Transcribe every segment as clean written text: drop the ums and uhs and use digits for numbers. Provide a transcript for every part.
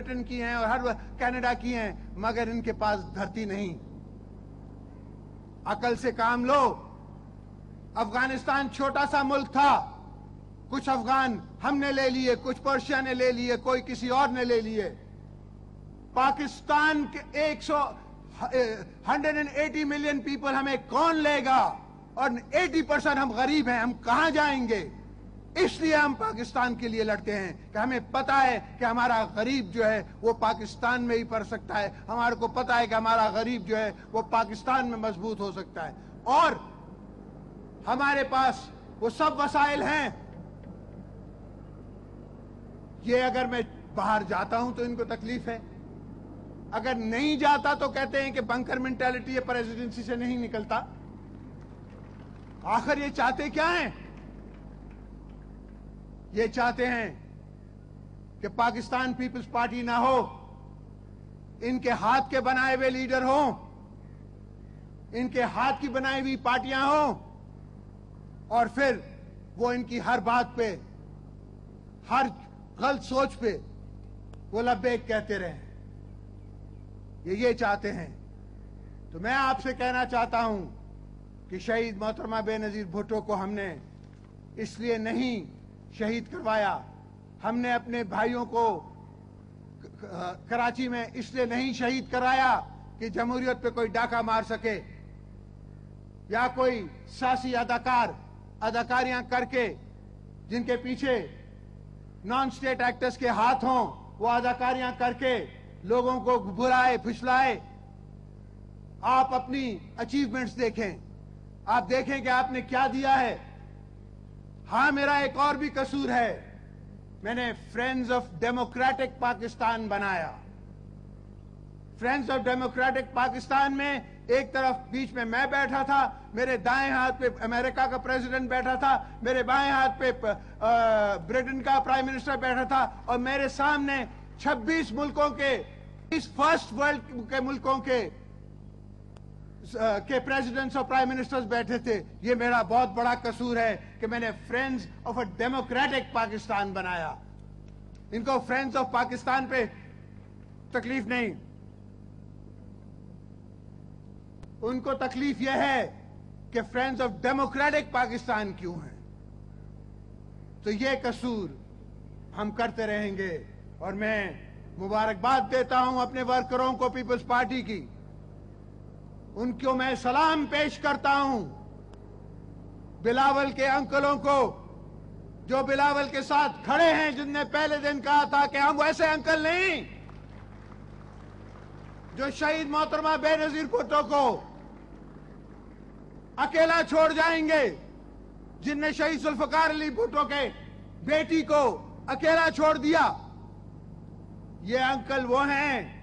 Britain की हैं और हर कनाडा की हैं, मगर इनके पास धरती नहीं। अकल से काम लो। अफगानिस्तान छोटा सा मुल्क था, कुछ अफगान हमने ले लिए, कुछ पर्शिया ने ले लिए, कोई किसी और ने ले लिए। पाकिस्तान के 180 मिलियन पीपल हमें कौन लेगा, और 80% हम गरीब हैं, हम कहां जाएंगे? इसलिए हम पाकिस्तान के लिए लड़ते हैं कि हमें पता है कि हमारा गरीब जो है वो पाकिस्तान में ही पढ़ सकता है, हमारे को पता है कि हमारा गरीब जो है वो पाकिस्तान में मजबूत हो सकता है, और हमारे पास वो सब वसाइल हैं। ये अगर मैं बाहर जाता हूं तो इनको तकलीफ है, अगर नहीं जाता तो कहते हैं कि बंकर मेंटालिटी है, प्रेसिडेंसी से नहीं निकलता। आखिर ये चाहते क्या हैं? ये चाहते हैं कि पाकिस्तान पीपल्स पार्टी ना हो, इनके हाथ के बनाए हुए लीडर हों, इनके हाथ की बनाई हुई पार्टियां हों, और फिर वो इनकी हर बात पे, हर गलत सोच पे वो लब्बैक कहते रहें। ये चाहते हैं। तो मैं आपसे कहना चाहता हूं कि शहीद मोहतरमा बेनजीर भुट्टो को हमने इसलिए नहीं शहीद करवाया, हमने अपने भाइयों को कराची में इसलिए नहीं शहीद कराया कि जमहूरियत पे कोई डाका मार सके, या कोई सियासी अदाकारियां करके जिनके पीछे नॉन स्टेट एक्टर्स के हाथ हों, वो अदाकारियां करके लोगों को बुलाए फुसलाए। आप अपनी अचीवमेंट्स देखें, आप देखें कि आपने क्या दिया है। हाँ, मेरा एक और भी कसूर है, मैंने फ्रेंड्स ऑफ डेमोक्रेटिक पाकिस्तान बनाया। फ्रेंड्स ऑफ डेमोक्रेटिक पाकिस्तान में एक तरफ बीच में मैं बैठा था, मेरे दाएं हाथ पे अमेरिका का प्रेसिडेंट बैठा था, मेरे बाएं हाथ पे ब्रिटेन का प्राइम मिनिस्टर बैठा था, और मेरे सामने 26 मुल्कों के, इस फर्स्ट वर्ल्ड के मुल्कों के प्रेसिडेंट्स और प्राइम मिनिस्टर्स बैठे थे। ये मेरा बहुत बड़ा कसूर है कि मैंने friends of a democratic Pakistan बनाया। इनको फ्रेंड्स ऑफ पाकिस्तान पे तकलीफ नहीं, उनको तकलीफ यह है कि फ्रेंड्स ऑफ डेमोक्रेटिक पाकिस्तान क्यों हैं। तो ये कसूर हम करते रहेंगे, और मैं मुबारकबाद देता हूं अपने वर्करों को पीपल्स पार्टी की, उनको मैं सलाम पेश करता हूं। बिलावल के अंकलों को, जो बिलावल के साथ खड़े हैं, जिनने पहले दिन कहा था कि हम वैसे अंकल नहीं जो शहीद मोहतरमा बेनजीर भुट्टो को अकेला छोड़ जाएंगे, जिनने शहीद जुल्फकार अली भुट्टो के बेटी को अकेला छोड़ दिया। ये अंकल वो हैं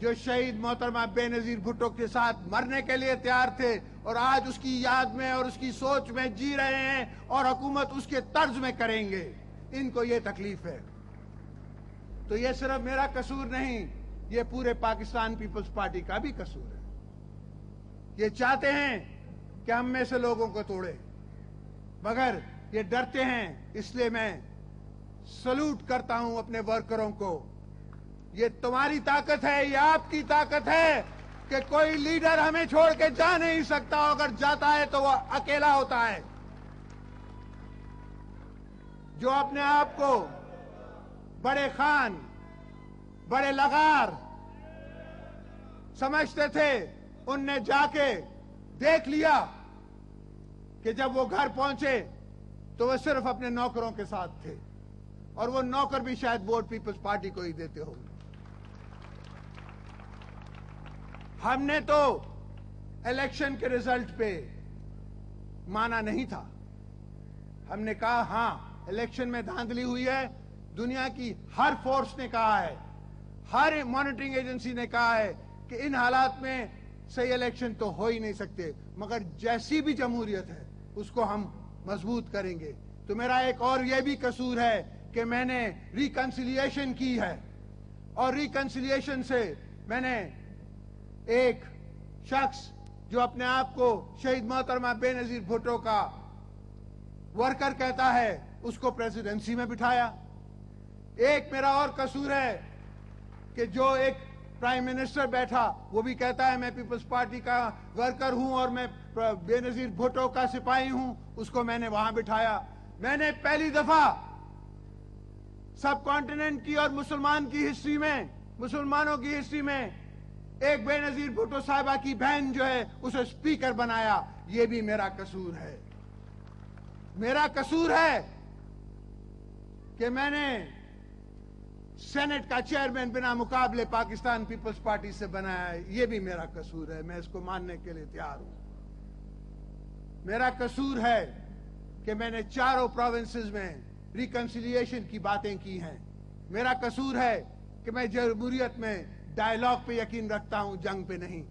जो शहीद मोहतरमा बेनजीर भुट्टो के साथ मरने के लिए तैयार थे, और आज उसकी याद में और उसकी सोच में जी रहे हैं, और हुकूमत उसके तर्ज में करेंगे। इनको ये तकलीफ है। तो ये सिर्फ मेरा कसूर नहीं, ये पूरे पाकिस्तान पीपल्स पार्टी का भी कसूर है। ये चाहते हैं कि हम में से लोगों को तोड़े, मगर ये डरते हैं। इसलिए मैं सल्यूट करता हूं अपने वर्करों को। ये तुम्हारी ताकत है, ये आपकी ताकत है कि कोई लीडर हमें छोड़ के जा नहीं सकता, अगर जाता है तो वह अकेला होता है। जो अपने आप को बड़े खान, बड़े लगार समझते थे, उनने जाके देख लिया कि जब वो घर पहुंचे तो वो सिर्फ अपने नौकरों के साथ थे, और वो नौकर भी शायद वोट पीपल्स पार्टी को ही देते होंगे। हमने तो इलेक्शन के रिजल्ट पे माना नहीं था। हमने कहा हां, इलेक्शन में धांधली हुई है। दुनिया की हर फोर्स ने कहा है, हर मॉनिटरिंग एजेंसी ने कहा है कि इन हालात में सही इलेक्शन तो हो ही नहीं सकते, मगर जैसी भी जमहूरियत है उसको हम मजबूत करेंगे। तो मेरा एक और यह भी कसूर है कि मैंने रिकंसिलिएशन की है, और रिकंसिलिएशन से मैंने एक शख्स जो अपने आप को शहीद मोहतरमा बेनजीर भुट्टो का वर्कर कहता है, उसको प्रेसिडेंसी में बिठाया। एक मेरा और कसूर है कि जो एक प्राइम मिनिस्टर बैठा वो भी कहता है मैं पीपल्स पार्टी का वर्कर हूं और मैं बेनजीर भुट्टो का सिपाही हूं, उसको मैंने वहां बिठाया। मैंने पहली दफा सब कॉन्टिनेंट की और मुसलमानों की हिस्ट्री में एक बेनजीर भुट्टो साहिबा की बहन जो है उसे स्पीकर बनाया। ये भी मेरा कसूर है। मेरा कसूर है कि मैंने सेनेट का चेयरमैन बिना मुकाबले पाकिस्तान पीपल्स पार्टी से बनाया है। ये भी मेरा कसूर है, मैं इसको मानने के लिए तैयार हूं। मेरा कसूर है कि मैंने चारों प्रोविंसेस में रिकंसिलिएशन की बातें की हैं। मेरा कसूर है कि मैं जमहूरियत में डायलॉग पे यकीन रखता हूं, जंग पे नहीं।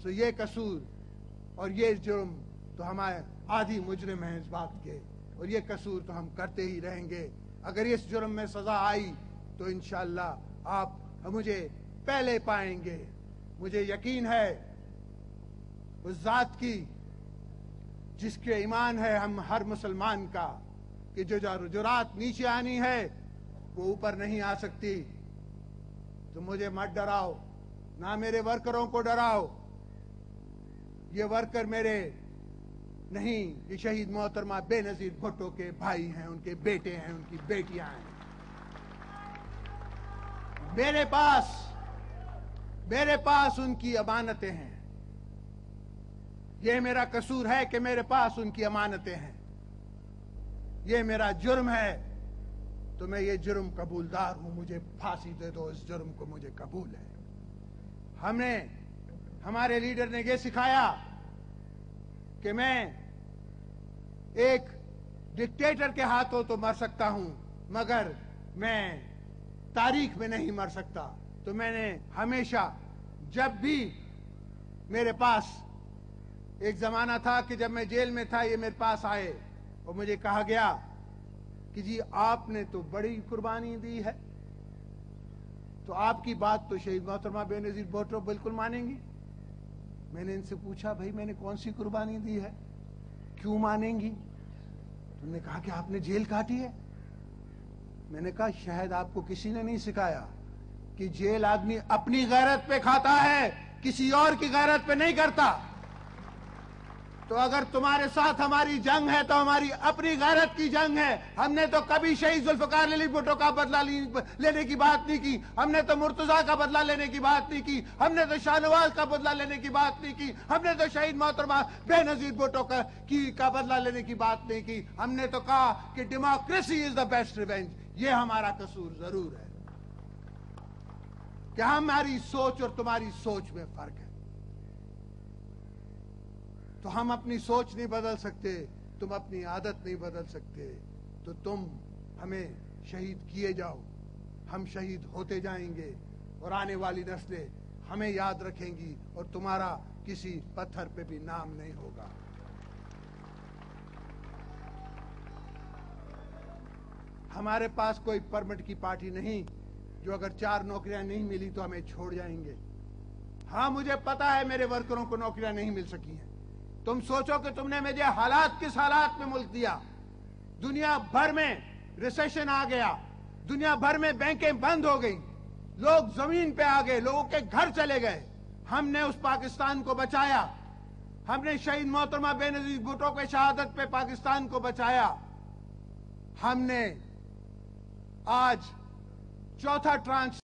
सो ये कसूर और ये जुर्म तो हमारे आधी मुजरिम हैं इस बात के, और ये कसूर तो हम करते ही रहेंगे। अगर इस जुर्म में सजा आई तो इंशाअल्लाह आप मुझे पहले पाएंगे। मुझे यकीन है उस जात की जिसके ईमान है हम हर मुसलमान का, कि जो जुरात नीचे आनी है वो ऊपर नहीं आ सकती। तो मुझे मत डराओ, ना मेरे वर्करों को डराओ। ये वर्कर मेरे नहीं, ये शहीद मोहतरमा बेनजीर भुट्टो के भाई हैं, उनके बेटे हैं, उनकी बेटियां हैं। मेरे पास उनकी अमानतें हैं। ये मेरा कसूर है कि मेरे पास उनकी अमानतें हैं। ये मेरा जुर्म है तो मैं ये जुर्म कबूलदार हूं। मुझे फांसी दे दो, इस जुर्म को मुझे कबूल है। हमारे लीडर ने ये सिखाया कि मैं एक डिक्टेटर के हाथों तो मर सकता हूं मगर मैं तारीख में नहीं मर सकता। तो मैंने हमेशा, जब भी मेरे पास एक जमाना था कि जब मैं जेल में था, ये मेरे पास आए और मुझे कहा गया कि जी आपने तो बड़ी कुर्बानी दी है, तो आपकी बात तो शहीद मोहतरमा बेनजीर भुट्टो बिल्कुल मानेंगी। मैंने इनसे पूछा भाई मैंने कौन सी कुर्बानी दी है, क्यों मानेंगी? तुमने कहा कि आपने जेल काटी है। मैंने कहा शायद आपको किसी ने नहीं सिखाया कि जेल आदमी अपनी गैरत पे खाता है, किसी और की गैरत पे नहीं करता। तो अगर तुम्हारे साथ हमारी जंग है तो हमारी अपनी गैरत की जंग है। हमने तो कभी शहीद जुल्फकार अली भुट्टो का बदला लेने की बात नहीं की, हमने तो मुर्तजा का बदला लेने की बात नहीं की, हमने तो शाहनवाज का बदला लेने की बात नहीं की, हमने तो शहीद मोहतरमा बेनजीर भुट्टो का बदला लेने की बात नहीं की। हमने तो कहा कि democracy is the best revenge. ये हमारा कसूर जरूर है कि हमारी सोच और तुम्हारी सोच में फर्क है। तो हम अपनी सोच नहीं बदल सकते, तुम अपनी आदत नहीं बदल सकते। तो तुम हमें शहीद किए जाओ, हम शहीद होते जाएंगे और आने वाली नस्लें हमें याद रखेंगी और तुम्हारा किसी पत्थर पे भी नाम नहीं होगा। हमारे पास कोई परमिट की पार्टी नहीं जो अगर 4 नौकरियां नहीं मिली तो हमें छोड़ जाएंगे। हाँ मुझे पता है मेरे वर्करों को नौकरियां नहीं मिल सकी हैं। तुम सोचो कि तुमने मुझे किस हालात में मुल्क दिया। दुनिया भर में रिसेशन आ गया, दुनिया भर में बैंकें बंद हो गई, लोग जमीन पे आ गए, लोगों के घर चले गए। हमने उस पाकिस्तान को बचाया, हमने शहीद मोहतरमा बेनजीर भुट्टो के शहादत पे पाकिस्तान को बचाया। हमने आज चौथा ट्रांच